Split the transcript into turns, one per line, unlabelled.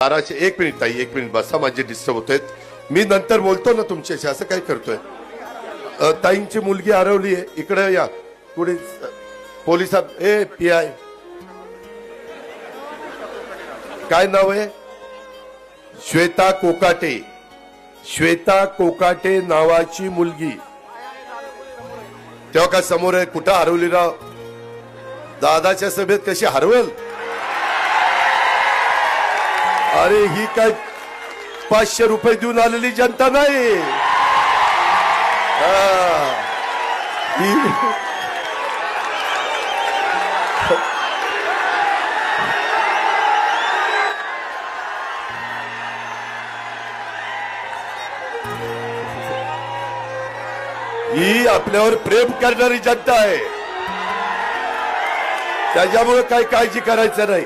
1200 एक मिनिट ताई, एक मिनिट बसा, माझे डिस्टर्ब होत आहेत. मी नंतर बोलतो ना तुमच्याशी. असं काय करतोय? ताईंची मुलगी हरवली आहे, इकडे या. पुढे पोलिसात. ए PI काय नाव आहे? श्वेता कोकाटे. श्वेता कोकाटे नावाची मुलगी. तेव्हा काय समोर आहे? कुठं हरवली राव? दादाच्या सभेत कशी हरवल? अरे ही काय 500 रुपये देऊन आलेली जनता नाही. ही आपल्यावर प्रेम करणारी जनता आहे. त्याच्यामुळे काही काळजी करायचं नाही.